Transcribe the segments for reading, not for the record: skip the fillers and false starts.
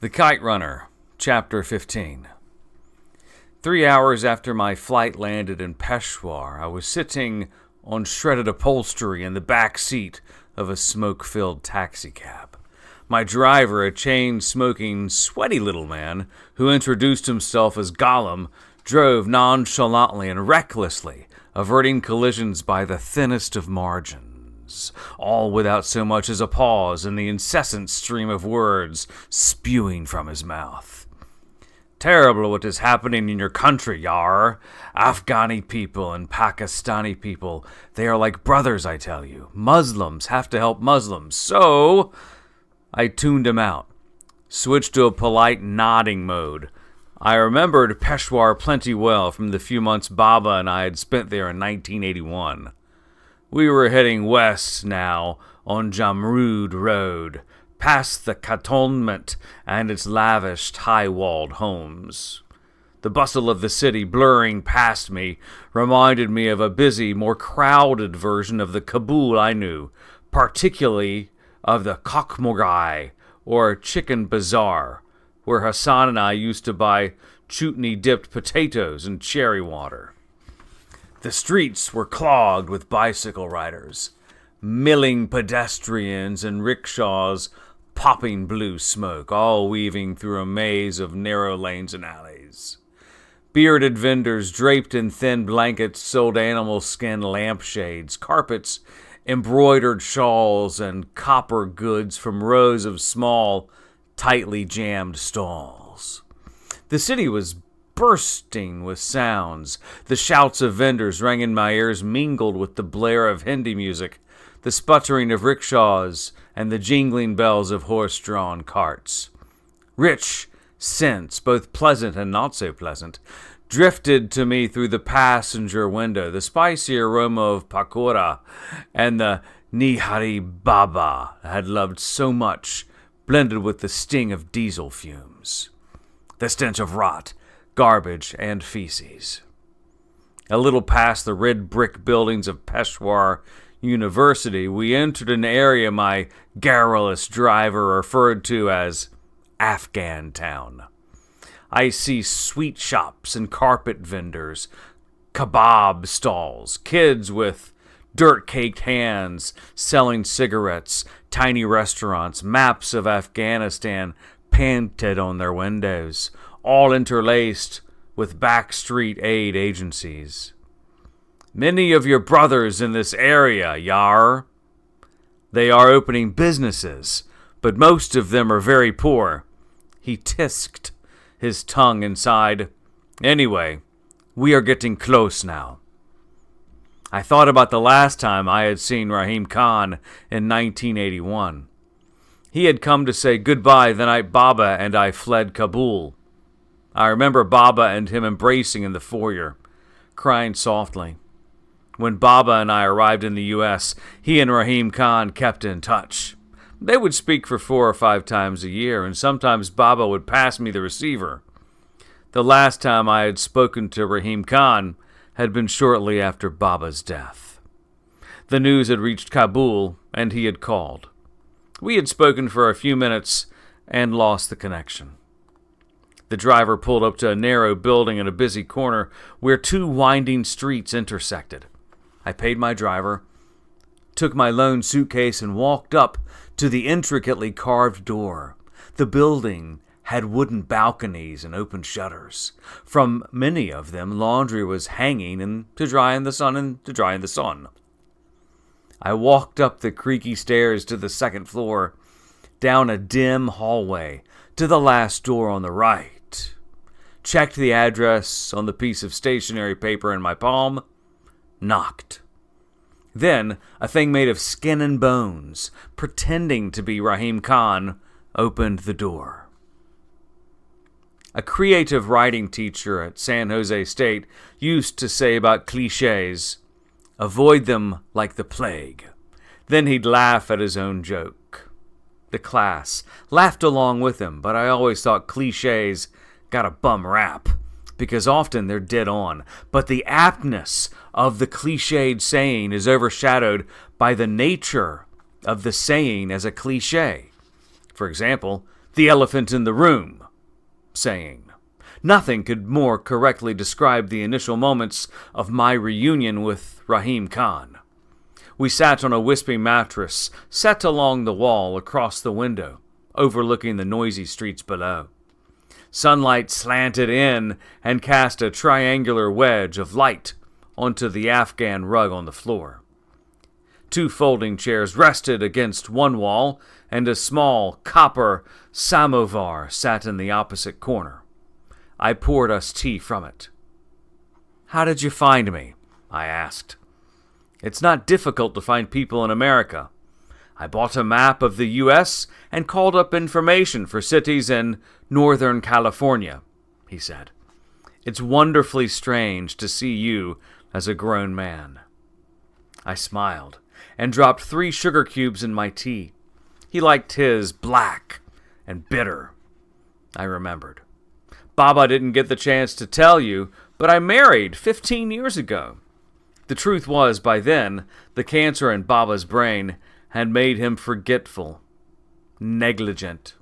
The Kite Runner, Chapter 15. 3 hours after my flight landed in Peshawar, I was sitting on shredded upholstery in the back seat of a smoke-filled taxicab. My driver, a chain-smoking, sweaty little man who introduced himself as Gollum, drove nonchalantly and recklessly, averting collisions by the thinnest of margins, all without so much as a pause in the incessant stream of words spewing from his mouth. Terrible what is happening in your country, yar. Afghani people and Pakistani people, they are like brothers, I tell you. Muslims have to help Muslims. So I tuned him out, switched to a polite nodding mode. I remembered Peshawar plenty well from the few months Baba and I had spent there in 1981. We were heading west now on Jamrud Road, past the cantonment and its lavished, high-walled homes. The bustle of the city blurring past me reminded me of a busy, more crowded version of the Kabul I knew, particularly of the Kokmogai, or Chicken Bazaar, where Hassan and I used to buy chutney-dipped potatoes and cherry water. The streets were clogged with bicycle riders, milling pedestrians and rickshaws popping blue smoke, all weaving through a maze of narrow lanes and alleys. Bearded vendors draped in thin blankets sold animal skin lampshades, carpets, embroidered shawls, and copper goods from rows of small, tightly jammed stalls. The city was bursting with sounds. The shouts of vendors rang in my ears, mingled with the blare of Hindi music, the sputtering of rickshaws, and the jingling bells of horse-drawn carts. Rich scents, both pleasant and not so pleasant, drifted to me through the passenger window, the spicy aroma of pakora and the nihari baba I had loved so much, blended with the sting of diesel fumes, the stench of rot, garbage, and feces. A little past the red brick buildings of Peshawar University, we entered an area my garrulous driver referred to as Afghan Town. I see sweet shops and carpet vendors, kebab stalls, kids with dirt-caked hands selling cigarettes, tiny restaurants, maps of Afghanistan painted on their windows, all interlaced with backstreet aid agencies. Many of your brothers in this area, yar. They are opening businesses, but most of them are very poor. He tisked his tongue inside. Anyway, we are getting close now. I thought about the last time I had seen Raheem Khan in 1981. He had come to say goodbye the night Baba and I fled Kabul. I remember Baba and him embracing in the foyer, crying softly. When Baba and I arrived in the U.S., he and Raheem Khan kept in touch. They would speak for 4 or 5 times a year, and sometimes Baba would pass me the receiver. The last time I had spoken to Raheem Khan had been shortly after Baba's death. The news had reached Kabul, and he had called. We had spoken for a few minutes and lost the connection. The driver pulled up to a narrow building in a busy corner where 2 winding streets intersected. I paid my driver, took my lone suitcase, and walked up to the intricately carved door. The building had wooden balconies and open shutters. From many of them, laundry was hanging to dry in the sun. I walked up the creaky stairs to the second floor, down a dim hallway to the last door on the right. Checked the address on the piece of stationery paper in my palm, knocked. Then, a thing made of skin and bones, pretending to be Raheem Khan, opened the door. A creative writing teacher at San Jose State used to say about cliches, avoid them like the plague. Then he'd laugh at his own joke. The class laughed along with him, but I always thought cliches got a bum rap, because often they're dead on. But the aptness of the cliched saying is overshadowed by the nature of the saying as a cliche. For example, the elephant in the room, saying. Nothing could more correctly describe the initial moments of my reunion with Raheem Khan. We sat on a wispy mattress set along the wall across the window, overlooking the noisy streets below. Sunlight slanted in and cast a triangular wedge of light onto the Afghan rug on the floor. 2 folding chairs rested against one wall, and a small copper samovar sat in the opposite corner. I poured us tea from it. "How did you find me?" I asked. "It's not difficult to find people in America. I bought a map of the U.S. and called up information for cities in Northern California," he said. "It's wonderfully strange to see you as a grown man." I smiled and dropped 3 sugar cubes in my tea. He liked his black and bitter, I remembered. "Baba didn't get the chance to tell you, but I married 15 years ago." The truth was, by then, the cancer in Baba's brain had made him forgetful, negligent.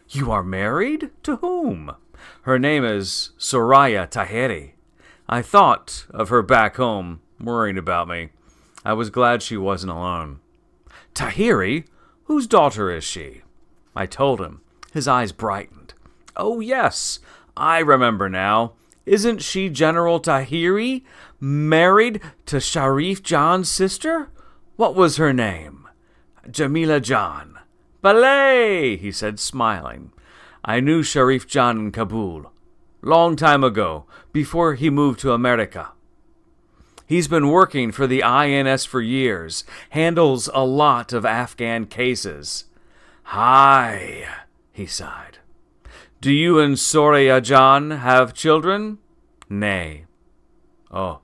"You are married? To whom?" "Her name is Soraya Tahiri. I thought of her back home, worrying about me. I was glad she wasn't alone." "Tahiri? Whose daughter is she?" I told him. His eyes brightened. "Oh, yes, I remember now. Isn't she General Tahiri, married to Sharif Jan's sister? What was her name?" "Jamila Jan." "Ballet," he said, smiling. "I knew Sharif Jan in Kabul. Long time ago, before he moved to America. He's been working for the INS for years, handles a lot of Afghan cases." "Hi," he sighed. "Do you and Soraya Jan have children?" "Nay." "Oh."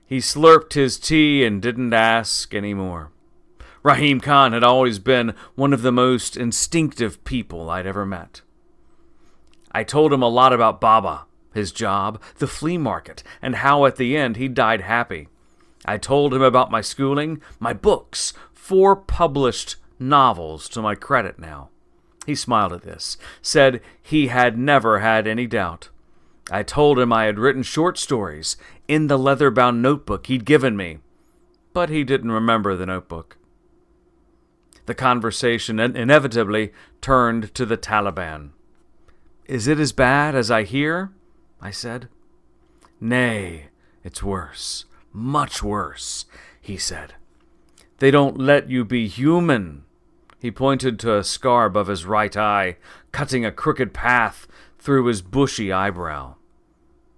He slurped his tea and didn't ask any more. Raheem Khan had always been one of the most instinctive people I'd ever met. I told him a lot about Baba, his job, the flea market, and how at the end he died happy. I told him about my schooling, my books, 4 published novels to my credit now. He smiled at this, said he had never had any doubt. I told him I had written short stories in the leather-bound notebook he'd given me, but he didn't remember the notebook. The conversation inevitably turned to the Taliban. "Is it as bad as I hear?" I said. "Nay, it's worse, much worse," he said. "They don't let you be human." He pointed to a scar above his right eye, cutting a crooked path through his bushy eyebrow.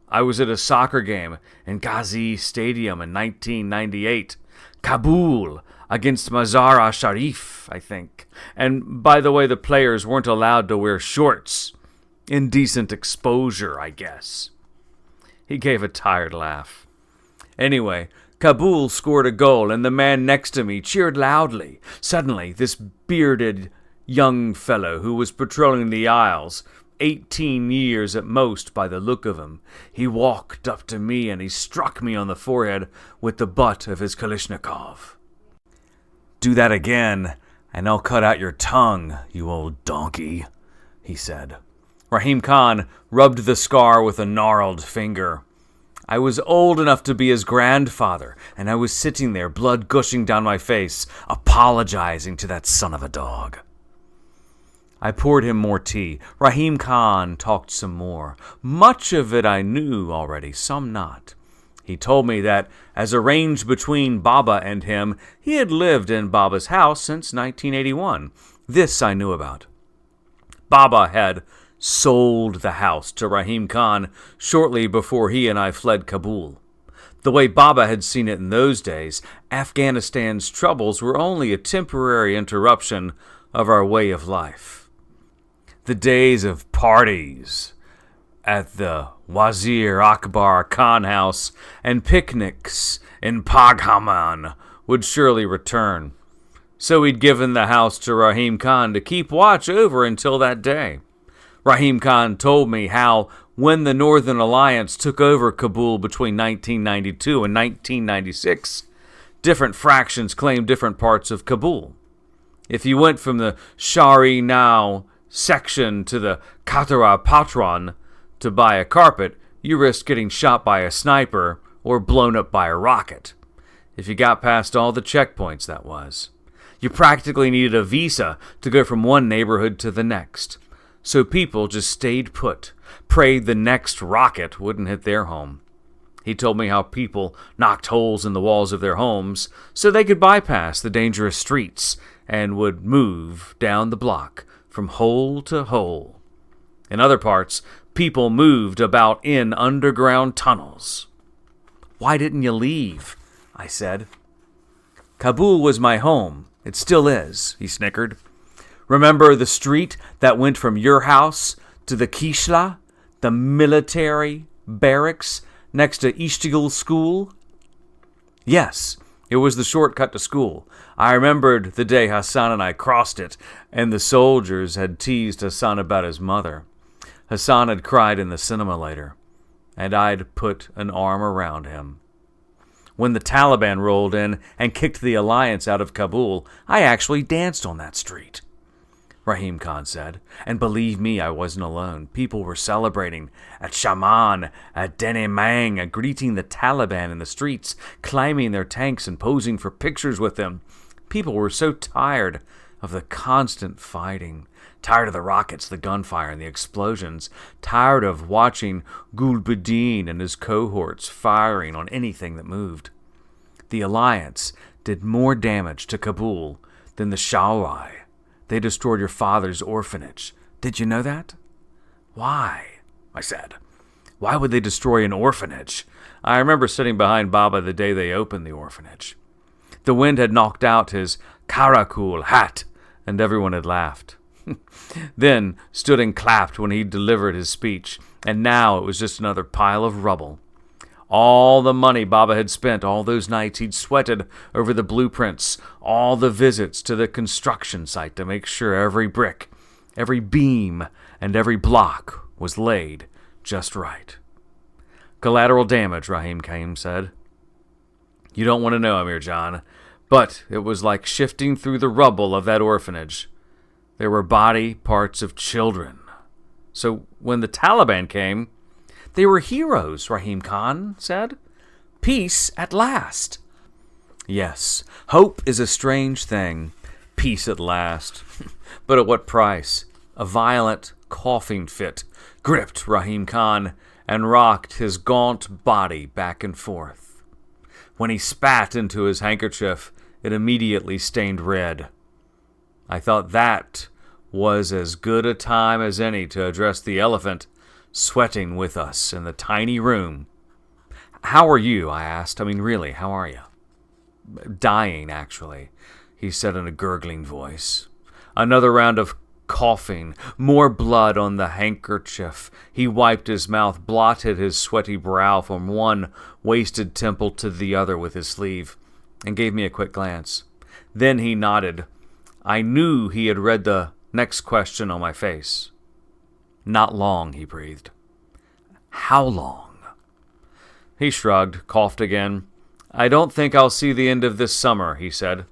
"I was at a soccer game in Ghazi Stadium in 1998. Kabul against Mazar-e-Sharif, I think. And by the way, the players weren't allowed to wear shorts. Indecent exposure, I guess." He gave a tired laugh. "Anyway, Kabul scored a goal, and the man next to me cheered loudly. Suddenly, this bearded young fellow who was patrolling the aisles, 18 years at most by the look of him, he walked up to me and he struck me on the forehead with the butt of his Kalashnikov. 'Do that again, and I'll cut out your tongue, you old donkey,' he said. Raheem Khan rubbed the scar with a gnarled finger. I was old enough to be his grandfather, and I was sitting there, blood gushing down my face, apologizing to that son of a dog. I poured him more tea. Raheem Khan talked some more. Much of it I knew already, some not. He told me that, as arranged between Baba and him, he had lived in Baba's house since 1981. This I knew about. Baba had sold the house to Raheem Khan shortly before he and I fled Kabul. The way Baba had seen it in those days, Afghanistan's troubles were only a temporary interruption of our way of life. The days of parties at the Wazir Akbar Khan house and picnics in Paghaman would surely return. So he'd given the house to Raheem Khan to keep watch over until that day. Raheem Khan told me how, when the Northern Alliance took over Kabul between 1992 and 1996, different fractions claimed different parts of Kabul. If you went from the Shari now section to the Katara Patron to buy a carpet, you risked getting shot by a sniper or blown up by a rocket. If you got past all the checkpoints, that was. You practically needed a visa to go from one neighborhood to the next. So people just stayed put, prayed the next rocket wouldn't hit their home. He told me how people knocked holes in the walls of their homes so they could bypass the dangerous streets and would move down the block from hole to hole. In other parts, people moved about in underground tunnels. Why didn't you leave? I said. Kabul was my home. It still is, he snickered. Remember the street that went from your house to the Kishla, the military barracks next to Ishtigul School? Yes, it was the shortcut to school. I remembered the day Hassan and I crossed it, and the soldiers had teased Hassan about his mother. Hassan had cried in the cinema later, and I'd put an arm around him. When the Taliban rolled in and kicked the alliance out of Kabul, I actually danced on that street. Raheem Khan said, and believe me, I wasn't alone. People were celebrating at Shaman, at Denemang, greeting the Taliban in the streets, climbing their tanks and posing for pictures with them. People were so tired of the constant fighting, tired of the rockets, the gunfire, and the explosions, tired of watching Gulbuddin and his cohorts firing on anything that moved. The alliance did more damage to Kabul than the Peshawar. They destroyed your father's orphanage. Did you know that? Why? I said. Why would they destroy an orphanage? I remember sitting behind Baba the day they opened the orphanage. The wind had knocked out his Karakul hat, and everyone had laughed. Then stood and clapped when he delivered his speech, and now it was just another pile of rubble. All the money Baba had spent, all those nights he'd sweated over the blueprints, all the visits to the construction site to make sure every brick, every beam, and every block was laid just right. Collateral damage, Raheem Khan said. You don't want to know, Amir John, but it was like shifting through the rubble of that orphanage. There were body parts of children. So when the Taliban came, they were heroes, Raheem Khan said. Peace at last. Yes, hope is a strange thing. Peace at last. But at what price? A violent coughing fit gripped Raheem Khan and rocked his gaunt body back and forth. When he spat into his handkerchief, it immediately stained red. I thought that was as good a time as any to address the elephant sweating with us in the tiny room. How are you? I asked. I mean, really, how are you? Dying, actually, he said in a gurgling voice. Another round of coughing, more blood on the handkerchief. He wiped his mouth, blotted his sweaty brow from one wasted temple to the other with his sleeve, and gave me a quick glance. Then he nodded. I knew he had read the next question on my face. Not long, he breathed. How long? He shrugged, coughed again. I don't think I'll see the end of this summer, he said.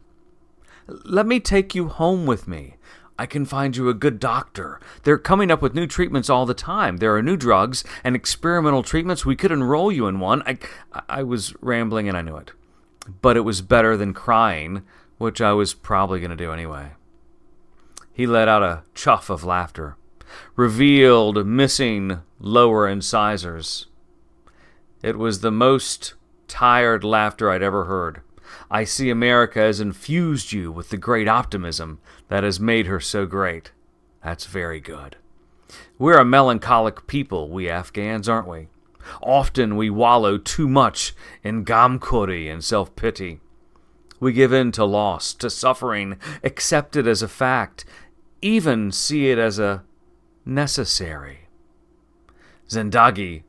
Let me take you home with me. I can find you a good doctor. They're coming up with new treatments all the time. There are new drugs and experimental treatments. We could enroll you in one. I was rambling and I knew it. But it was better than crying, which I was probably going to do anyway. He let out a chuff of laughter. Revealed missing lower incisors. It was the most tired laughter I'd ever heard. I see America has infused you with the great optimism that has made her so great. That's very good. We're a melancholic people, we Afghans, aren't we? Often we wallow too much in ghamkhori and self-pity. We give in to loss, to suffering, accept it as a fact, even see it as a necessary. Zindagi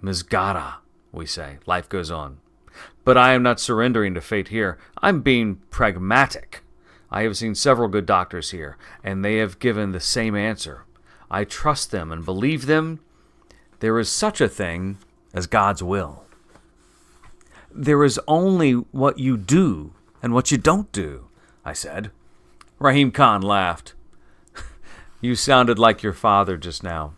Mizgara, we say. Life goes on. But I am not surrendering to fate here. I'm being pragmatic. I have seen several good doctors here, and they have given the same answer. I trust them and believe them. There is such a thing as God's will. There is only what you do and what you don't do, I said. Raheem Khan laughed. You sounded like your father just now.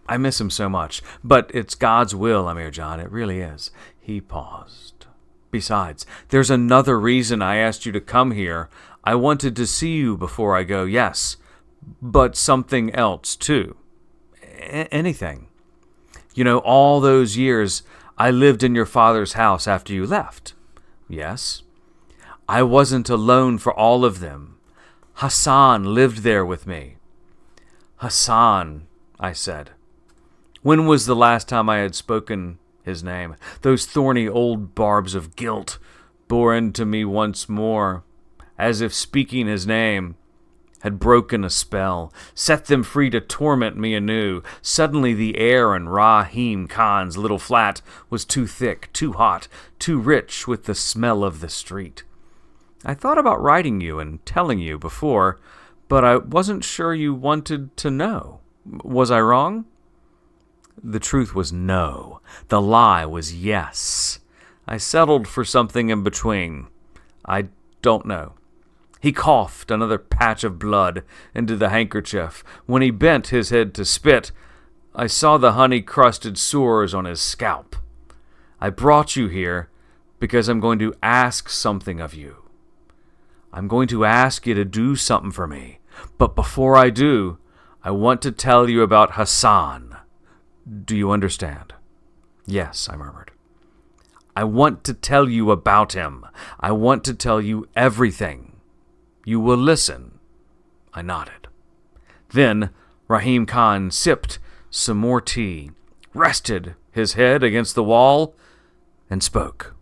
I miss him so much. But it's God's will, Amir John. It really is. He paused. Besides, there's another reason I asked you to come here. I wanted to see you before I go, yes. But something else, too. Anything. You know, all those years I lived in your father's house after you left. Yes. I wasn't alone for all of them. Hassan lived there with me. Hassan, I said. When was the last time I had spoken his name? Those thorny old barbs of guilt bore into me once more, as if speaking his name had broken a spell, set them free to torment me anew. Suddenly the air in Raheem Khan's little flat was too thick, too hot, too rich with the smell of the street. I thought about writing you and telling you before, but I wasn't sure you wanted to know. Was I wrong? The truth was no. The lie was yes. I settled for something in between. I don't know. He coughed another patch of blood into the handkerchief. When he bent his head to spit, I saw the honey-crusted sores on his scalp. I brought you here because I'm going to ask something of you. I'm going to ask you to do something for me. But before I do, I want to tell you about Hassan. Do you understand? Yes, I murmured. I want to tell you about him. I want to tell you everything. You will listen. I nodded. Then Raheem Khan sipped some more tea, rested his head against the wall, and spoke.